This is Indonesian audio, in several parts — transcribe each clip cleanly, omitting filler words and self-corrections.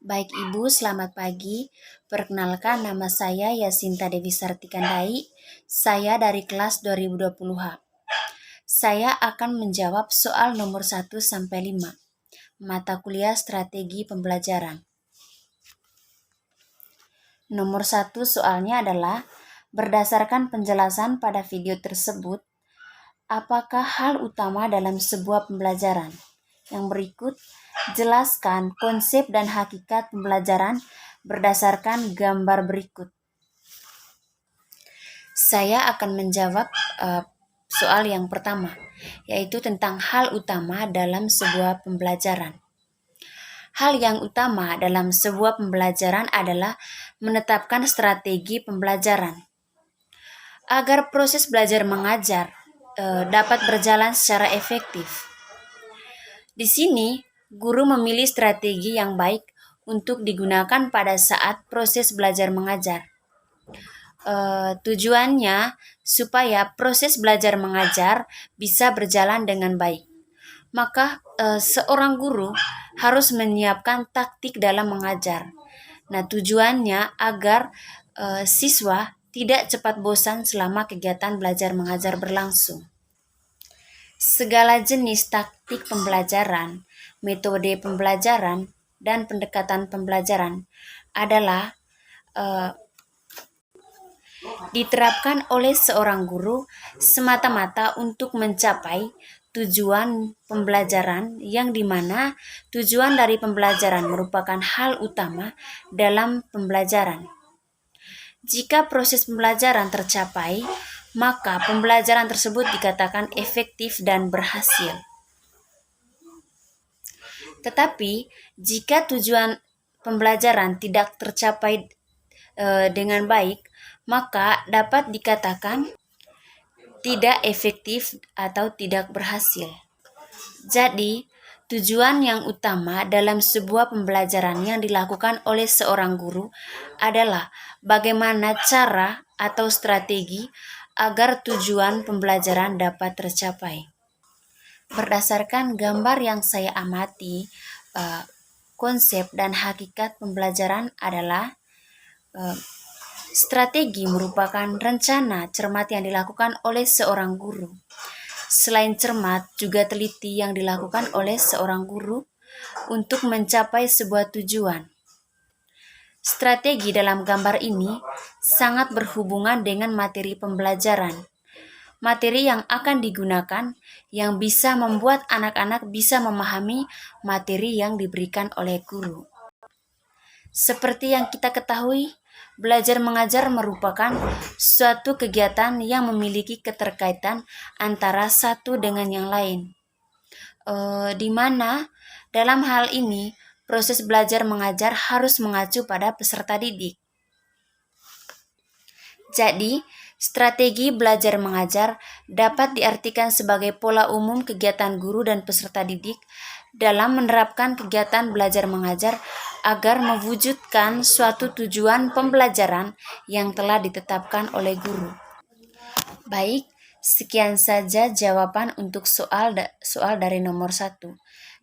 Baik Ibu, selamat pagi. Perkenalkan nama saya Yasinta Dewi Sartikandai. Saya dari kelas 2020H. Saya akan menjawab soal nomor 1 sampai 5. Mata kuliah strategi pembelajaran. Nomor 1 soalnya adalah, berdasarkan penjelasan pada video tersebut, apakah hal utama dalam sebuah pembelajaran? Yang berikut, jelaskan konsep dan hakikat pembelajaran berdasarkan gambar berikut. Saya akan menjawab soal yang pertama, yaitu tentang hal utama dalam sebuah pembelajaran. Hal yang utama dalam sebuah pembelajaran adalah menetapkan strategi pembelajaran. Agar proses belajar mengajar dapat berjalan secara efektif. Di sini, guru memilih strategi yang baik untuk digunakan pada saat proses belajar mengajar. Tujuannya supaya proses belajar mengajar bisa berjalan dengan baik. Maka seorang guru harus menyiapkan taktik dalam mengajar. Nah, tujuannya agar siswa tidak cepat bosan selama kegiatan belajar mengajar berlangsung. Segala jenis taktik pembelajaran, metode pembelajaran, dan pendekatan pembelajaran adalah diterapkan oleh seorang guru semata-mata untuk mencapai tujuan pembelajaran, yang dimana tujuan dari pembelajaran merupakan hal utama dalam pembelajaran. Jika proses pembelajaran tercapai, maka pembelajaran tersebut dikatakan efektif dan berhasil. Tetapi jika tujuan pembelajaran tidak tercapai dengan baik, maka dapat dikatakan tidak efektif atau tidak berhasil. Jadi, tujuan yang utama dalam sebuah pembelajaran yang dilakukan oleh seorang guru adalah bagaimana cara atau strategi agar tujuan pembelajaran dapat tercapai. Berdasarkan gambar yang saya amati, konsep dan hakikat pembelajaran adalah strategi merupakan rencana cermat yang dilakukan oleh seorang guru. Selain cermat, juga teliti yang dilakukan oleh seorang guru untuk mencapai sebuah tujuan. Strategi dalam gambar ini sangat berhubungan dengan materi pembelajaran. Materi yang akan digunakan yang bisa membuat anak-anak bisa memahami materi yang diberikan oleh guru. Seperti yang kita ketahui, belajar mengajar merupakan suatu kegiatan yang memiliki keterkaitan antara satu dengan yang lain. Di mana dalam hal ini proses belajar mengajar harus mengacu pada peserta didik. Jadi, strategi belajar mengajar dapat diartikan sebagai pola umum kegiatan guru dan peserta didik dalam menerapkan kegiatan belajar mengajar agar mewujudkan suatu tujuan pembelajaran yang telah ditetapkan oleh guru. Baik, sekian saja jawaban untuk soal dari nomor 1.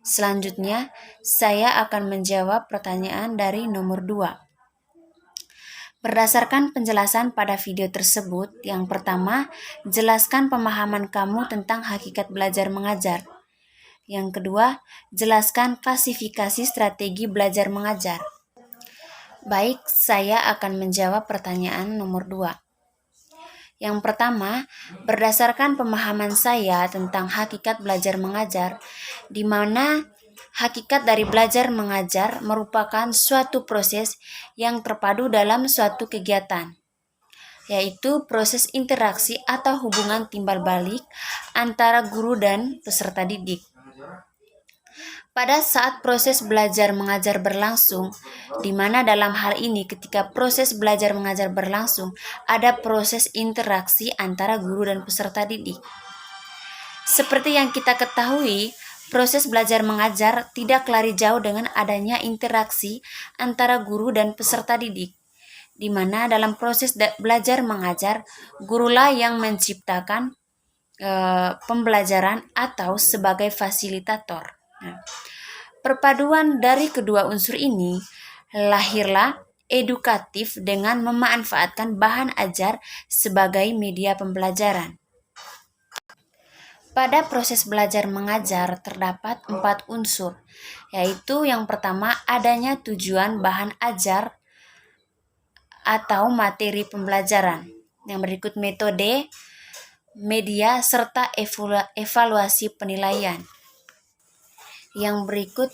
Selanjutnya, saya akan menjawab pertanyaan dari nomor 2. Berdasarkan penjelasan pada video tersebut, yang pertama, jelaskan pemahaman kamu tentang hakikat belajar mengajar. Yang kedua, jelaskan klasifikasi strategi belajar mengajar. Baik, saya akan menjawab pertanyaan nomor 2. Yang pertama, berdasarkan pemahaman saya tentang hakikat belajar mengajar, di mana hakikat dari belajar mengajar merupakan suatu proses yang terpadu dalam suatu kegiatan, yaitu proses interaksi atau hubungan timbal balik antara guru dan peserta didik. Pada saat proses belajar mengajar berlangsung, di mana dalam hal ini ketika proses belajar mengajar berlangsung, ada proses interaksi antara guru dan peserta didik. Seperti yang kita ketahui, proses belajar mengajar tidak lari jauh dengan adanya interaksi antara guru dan peserta didik, di mana dalam proses belajar mengajar, gurulah yang menciptakan pembelajaran atau sebagai fasilitator. Perpaduan dari kedua unsur ini lahirlah edukatif dengan memanfaatkan bahan ajar sebagai media pembelajaran. Pada proses belajar mengajar terdapat 4 unsur, yaitu yang pertama adanya tujuan bahan ajar atau materi pembelajaran. Yang berikut metode, media, serta evaluasi penilaian. Yang berikut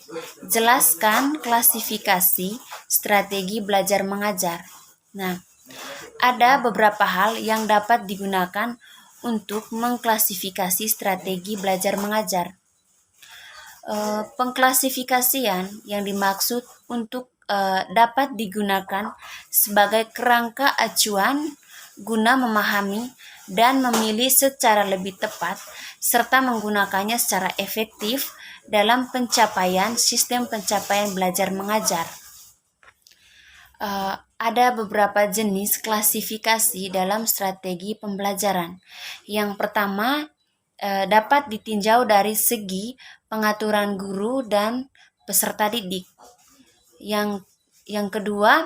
jelaskan klasifikasi strategi belajar mengajar. Nah, ada beberapa hal yang dapat digunakan untuk mengklasifikasi strategi belajar mengajar. Pengklasifikasian yang dimaksud untuk dapat digunakan sebagai kerangka acuan guna memahami dan memilih secara lebih tepat serta menggunakannya secara efektif dalam pencapaian sistem pencapaian belajar mengajar. Ada beberapa jenis klasifikasi dalam strategi pembelajaran. Yang pertama, dapat ditinjau dari segi pengaturan guru dan peserta didik. Yang kedua,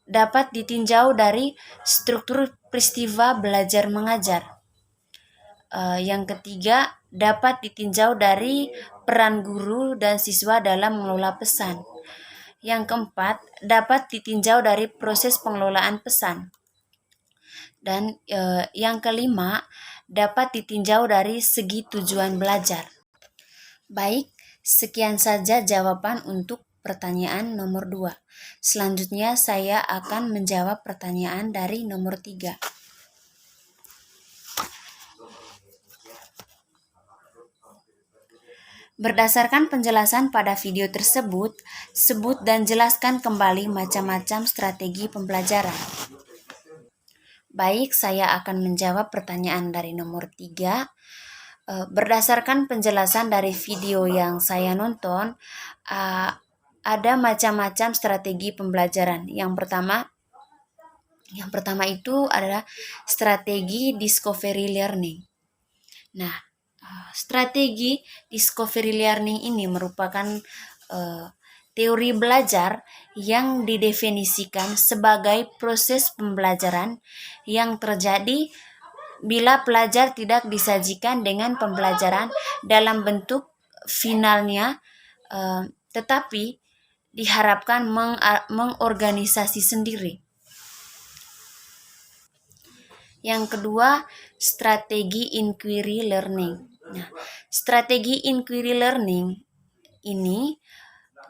dapat ditinjau dari struktur peristiwa belajar mengajar. Yang ketiga, dapat ditinjau dari peran guru dan siswa dalam mengelola pesan. Yang keempat, dapat ditinjau dari proses pengelolaan pesan. Dan yang kelima, dapat ditinjau dari segi tujuan belajar. Baik, sekian saja jawaban untuk pertanyaan nomor 2. Selanjutnya saya akan menjawab pertanyaan dari nomor 3. Berdasarkan penjelasan pada video tersebut, sebut dan jelaskan kembali macam-macam strategi pembelajaran. Baik, saya akan menjawab pertanyaan dari nomor 3. Berdasarkan penjelasan dari video yang saya nonton, ada macam-macam strategi pembelajaran. Yang pertama itu adalah strategi discovery learning. Nah, strategi discovery learning ini merupakan teori belajar yang didefinisikan sebagai proses pembelajaran yang terjadi bila pelajar tidak disajikan dengan pembelajaran dalam bentuk finalnya, tetapi diharapkan mengorganisasi sendiri. Yang kedua, strategi inquiry learning. Nah, strategi inquiry learning ini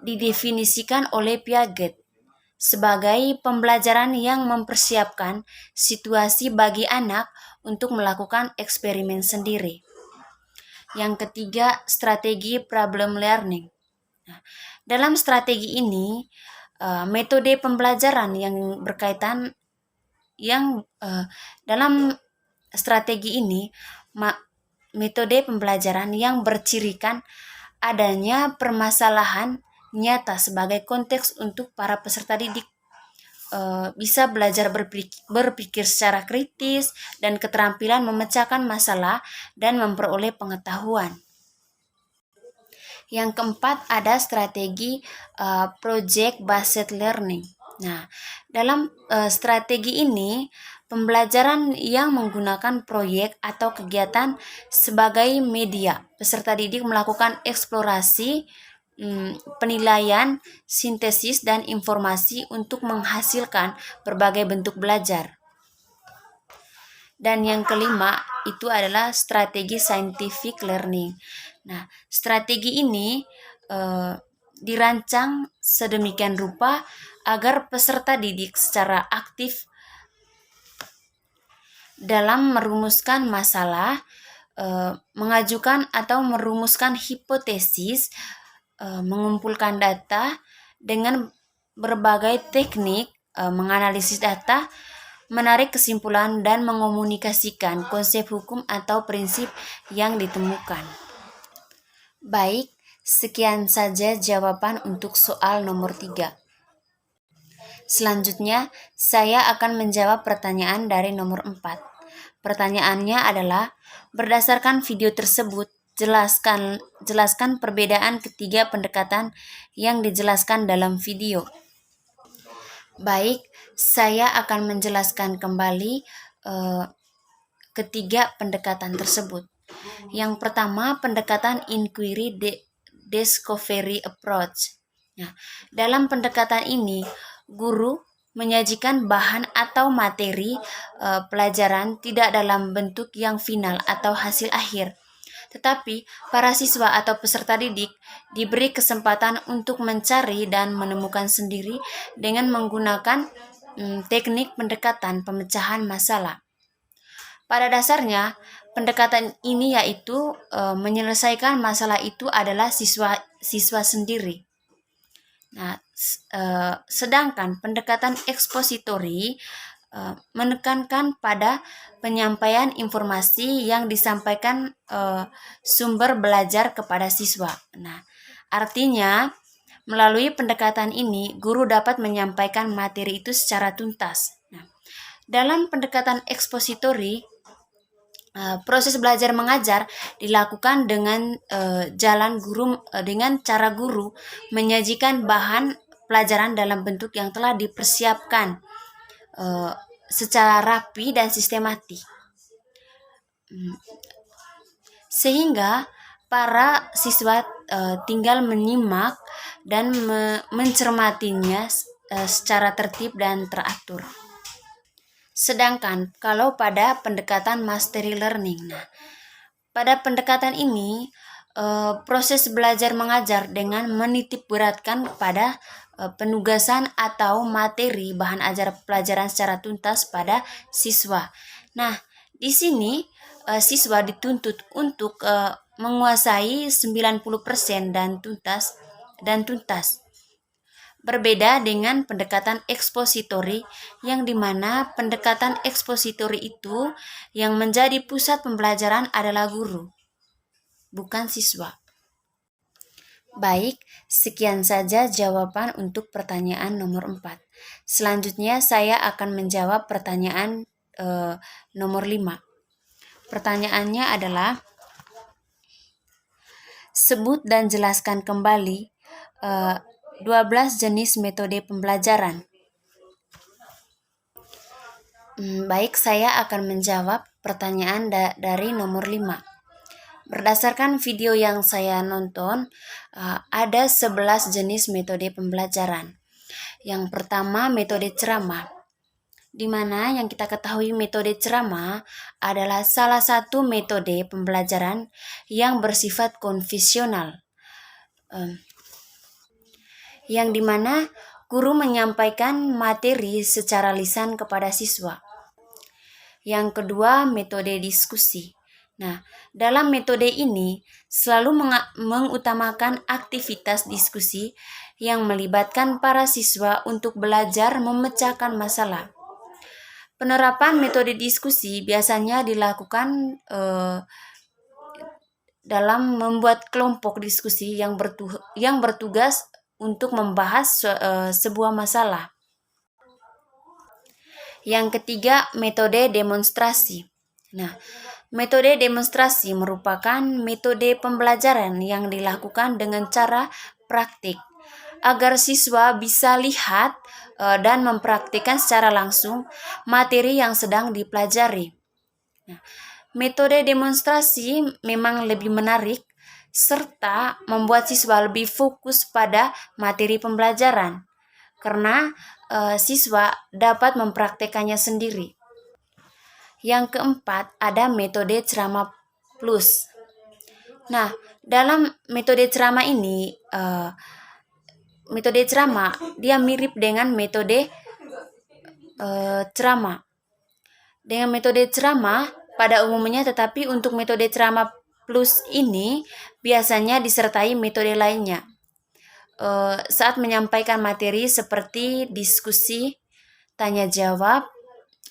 didefinisikan oleh Piaget sebagai pembelajaran yang mempersiapkan situasi bagi anak untuk melakukan eksperimen sendiri. Yang ketiga, strategi problem learning. Nah, dalam strategi ini, metode pembelajaran yang berkaitan dalam strategi ini metode pembelajaran yang bercirikan adanya permasalahan nyata sebagai konteks untuk para peserta didik bisa belajar berpikir secara kritis dan keterampilan memecahkan masalah dan memperoleh pengetahuan. Yang keempat, ada strategi project based learning. Nah, dalam strategi ini pembelajaran yang menggunakan proyek atau kegiatan sebagai media. Peserta didik melakukan eksplorasi, penilaian, sintesis, dan informasi untuk menghasilkan berbagai bentuk belajar. Dan yang kelima itu adalah strategi scientific learning. Nah, strategi ini dirancang sedemikian rupa agar peserta didik secara aktif dalam merumuskan masalah, mengajukan atau merumuskan hipotesis, mengumpulkan data dengan berbagai teknik, menganalisis data, menarik kesimpulan, dan mengomunikasikan konsep hukum atau prinsip yang ditemukan. Baik, sekian saja jawaban untuk soal nomor 3. Selanjutnya, saya akan menjawab pertanyaan dari nomor 4. Pertanyaannya adalah, berdasarkan video tersebut, jelaskan perbedaan ketiga pendekatan yang dijelaskan dalam video. Baik, saya akan menjelaskan kembali ketiga pendekatan tersebut. Yang pertama, pendekatan inquiry discovery approach. Nah, dalam pendekatan ini, guru menyajikan bahan atau materi pelajaran tidak dalam bentuk yang final atau hasil akhir, tetapi para siswa atau peserta didik diberi kesempatan untuk mencari dan menemukan sendiri dengan menggunakan teknik pendekatan pemecahan masalah. Pada dasarnya, pendekatan ini yaitu menyelesaikan masalah itu adalah siswa sendiri. Nah, sedangkan pendekatan ekspositori menekankan pada penyampaian informasi yang disampaikan sumber belajar kepada siswa. Nah, artinya melalui pendekatan ini guru dapat menyampaikan materi itu secara tuntas. Nah, dalam pendekatan ekspositori, proses belajar mengajar dilakukan dengan dengan cara guru menyajikan bahan pelajaran dalam bentuk yang telah dipersiapkan secara rapi dan sistematik, sehingga para siswa tinggal menyimak dan mencermatinya secara tertib dan teratur. Sedangkan kalau pada pendekatan mastery learning, nah, pada pendekatan ini proses belajar mengajar dengan menitik beratkan pada penugasan atau materi bahan ajar pelajaran secara tuntas pada siswa. Nah, di sini siswa dituntut untuk menguasai 90% dan tuntas. Berbeda dengan pendekatan ekspositori, yang dimana pendekatan ekspositori itu yang menjadi pusat pembelajaran adalah guru, bukan siswa. Baik, sekian saja jawaban untuk pertanyaan nomor 4. Selanjutnya saya akan menjawab pertanyaan nomor 5. Pertanyaannya adalah, sebut dan jelaskan kembali 12 jenis metode pembelajaran. Baik, saya akan menjawab pertanyaan dari nomor 5. Berdasarkan video yang saya nonton, ada 11 jenis metode pembelajaran. Yang pertama, metode ceramah, di mana yang kita ketahui metode ceramah adalah salah satu metode pembelajaran yang bersifat konvensional, yang dimana guru menyampaikan materi secara lisan kepada siswa. Yang kedua, metode diskusi. Nah, dalam metode ini selalu mengutamakan aktivitas diskusi yang melibatkan para siswa untuk belajar memecahkan masalah. Penerapan metode diskusi biasanya dilakukan dalam membuat kelompok diskusi yang bertugas untuk membahas sebuah masalah. Yang ketiga, metode demonstrasi. Nah, metode demonstrasi merupakan metode pembelajaran yang dilakukan dengan cara praktik agar siswa bisa lihat dan mempraktikkan secara langsung materi yang sedang dipelajari. Nah, metode demonstrasi memang lebih menarik serta membuat siswa lebih fokus pada materi pembelajaran karena siswa dapat mempraktekannya sendiri. Yang keempat, ada metode ceramah plus. Nah, dalam metode ceramah ini, metode ceramah dia mirip dengan metode ceramah. Dengan metode ceramah pada umumnya, tetapi untuk metode ceramah plus ini biasanya disertai metode lainnya saat menyampaikan materi seperti diskusi, tanya jawab,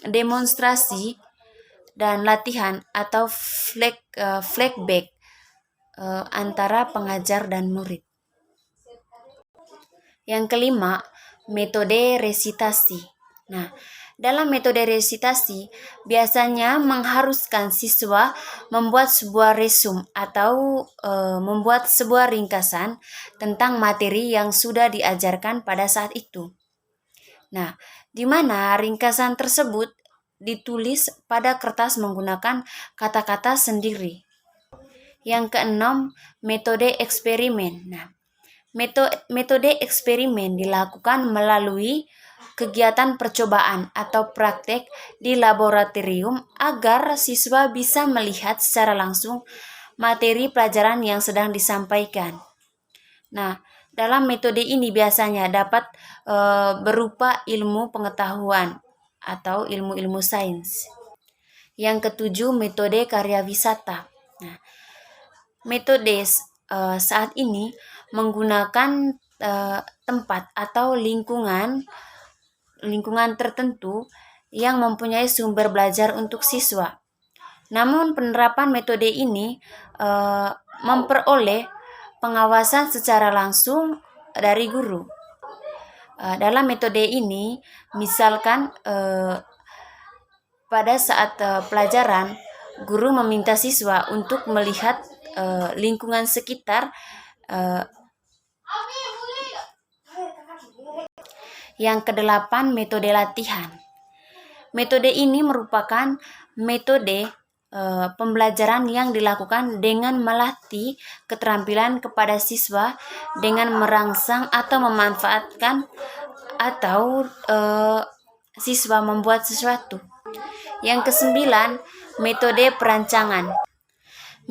demonstrasi, dan latihan atau flashback antara pengajar dan murid. Yang kelima, metode resitasi. Nah, Dalam metode resitasi, biasanya mengharuskan siswa membuat sebuah resume atau membuat sebuah ringkasan tentang materi yang sudah diajarkan pada saat itu. Nah, di mana ringkasan tersebut ditulis pada kertas menggunakan kata-kata sendiri. Yang keenam, metode eksperimen. Nah, metode eksperimen dilakukan melalui kegiatan percobaan atau praktek di laboratorium agar siswa bisa melihat secara langsung materi pelajaran yang sedang disampaikan. Nah, dalam metode ini biasanya dapat berupa ilmu pengetahuan atau ilmu-ilmu sains. Yang ketujuh, metode karya wisata. Nah, metode saat ini menggunakan tempat atau lingkungan tertentu yang mempunyai sumber belajar untuk siswa. Namun penerapan metode ini memperoleh pengawasan secara langsung dari guru. Dalam metode ini, misalkan pada saat pelajaran, guru meminta siswa untuk melihat lingkungan sekitar. Yang kedelapan, metode latihan. Metode ini merupakan metode pembelajaran yang dilakukan dengan melatih keterampilan kepada siswa dengan merangsang atau memanfaatkan atau siswa membuat sesuatu. Yang kesembilan, metode perancangan.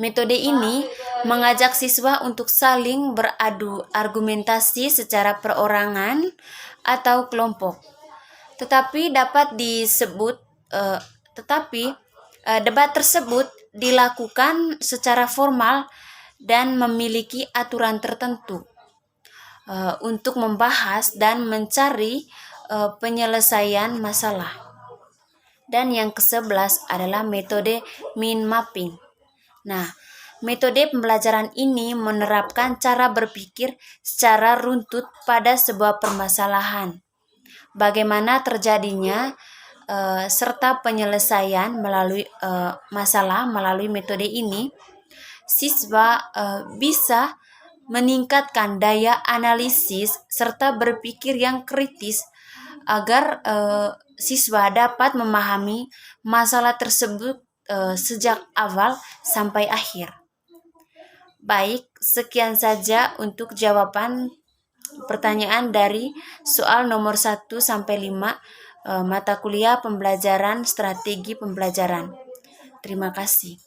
Metode ini mengajak siswa untuk saling beradu argumentasi secara perorangan atau kelompok. Tetapi debat tersebut dilakukan secara formal dan memiliki aturan tertentu untuk membahas dan mencari penyelesaian masalah. Dan yang ke-11 adalah metode mind mapping. Nah, metode pembelajaran ini menerapkan cara berpikir secara runtut pada sebuah permasalahan. Bagaimana terjadinya serta penyelesaian melalui masalah melalui metode ini, siswa bisa meningkatkan daya analisis serta berpikir yang kritis agar siswa dapat memahami masalah tersebut sejak awal sampai akhir. Baik, sekian saja untuk jawaban pertanyaan dari soal nomor 1 sampai 5 mata kuliah pembelajaran strategi pembelajaran. Terima kasih.